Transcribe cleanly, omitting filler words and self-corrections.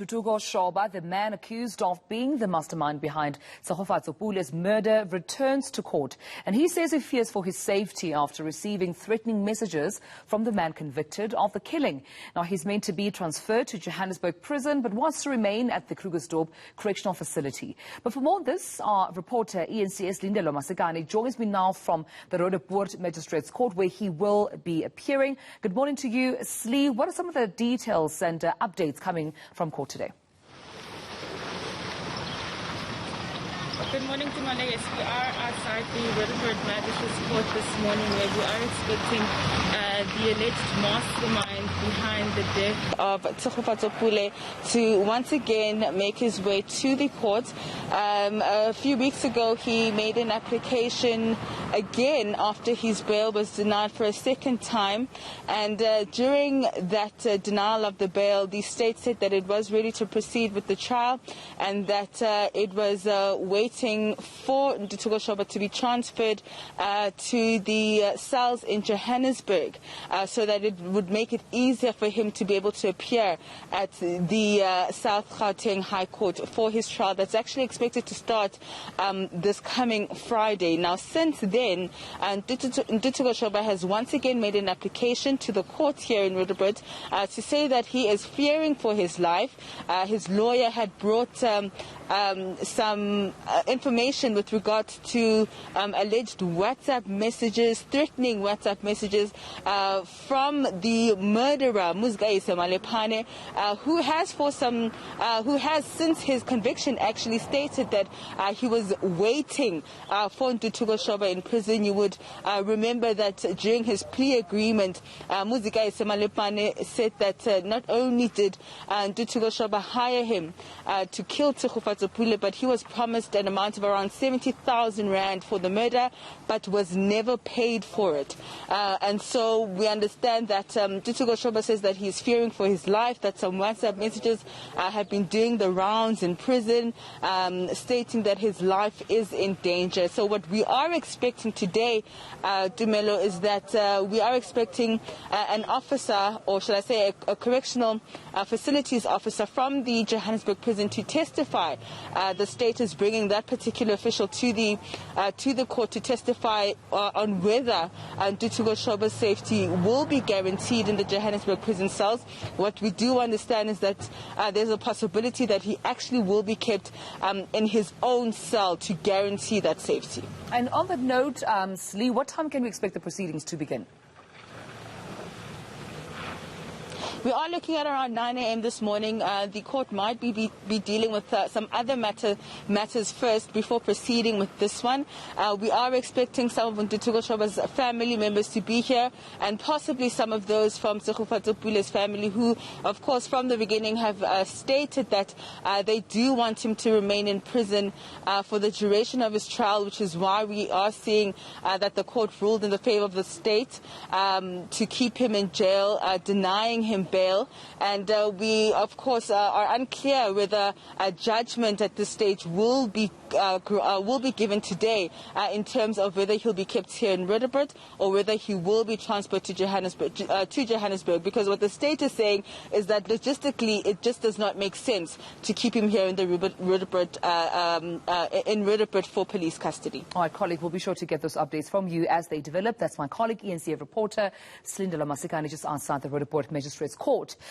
Ntuthuko Shoba, the man accused of being the mastermind behind Tshegofatso Pule's murder, returns to court. And he says he fears for his safety after receiving threatening messages from the man convicted of the killing. Now, he's meant to be transferred to Johannesburg prison, but wants to remain at the Krugersdorp Correctional Facility. But for more on this, our reporter eNCA's Lindelo Masekane joins me now from the Roodepoort Magistrates Court, where he will be appearing. Good morning to you, Slee. What are some of the details and updates coming from court today? Good morning, Tumale. Yes, we are outside the Roodepoort Magistrates Court this morning, where we are expecting the alleged mastermind behind the death of Tshegofatso Pule to once again make his way to the court. A few weeks ago, he made an application again after his bail was denied for a second time. And during that denial of the bail, the state said that it was ready to proceed with the trial and that it was waiting for Ntuthuko Shoba to be transferred to the cells in Johannesburg so that it would make it easier for him to be able to appear at the South Gauteng High Court for his trial that's actually expected to start this coming Friday. Now, since then, Ntuthuko Shoba has once again made an application to the court here in Roodepoort to say that he is fearing for his life. His lawyer had brought some information with regard to alleged WhatsApp messages, threatening WhatsApp messages from the murderer Muzgaisa Malepane, who has since his conviction actually stated that he was waiting for Ntuthuko Shoba in prison. You would remember that during his plea agreement, Muzgaisa Malepane said that not only did Ntuthuko Shoba hire him to kill Tshegofatso Pule, but he was promised an amount of around 70,000 rand for the murder, but was never paid for it. And so we understand that Ntuthuko Shoba says that he's fearing for his life, that some WhatsApp messages have been doing the rounds in prison, stating that his life is in danger. So what we are expecting today, Dumelo, is that we are expecting an officer, or should I say a correctional facilities officer from the Johannesburg prison to testify. The state is bringing that particular official to the court to testify on whether Ntuthuko Shoba's safety will be guaranteed in the Johannesburg prison cells. What we do understand is that there's a possibility that he actually will be kept in his own cell to guarantee that safety. And on that note, Slee, what time can we expect the proceedings to begin? We are looking at around 9 a.m. this morning. The court might be dealing with some other matters first before proceeding with this one. We are expecting some of Ntuthuko Shoba's family members to be here, and possibly some of those from Tshegofatso Pule's family who, of course, from the beginning have stated that they do want him to remain in prison for the duration of his trial, which is why we are seeing that the court ruled in the favor of the state to keep him in jail, denying him bail. And we, of course, are unclear whether a judgment at this stage will be given today in terms of whether he'll be kept here in Roodepoort or whether he will be transferred to Johannesburg. Because what the state is saying is that logistically it just does not make sense to keep him here in the Roodepoort for police custody. All right, colleague, we'll be sure to get those updates from you as they develop. That's my colleague, eNCA reporter Lindelo Masekane, just outside the Roodepoort Magistrates Court.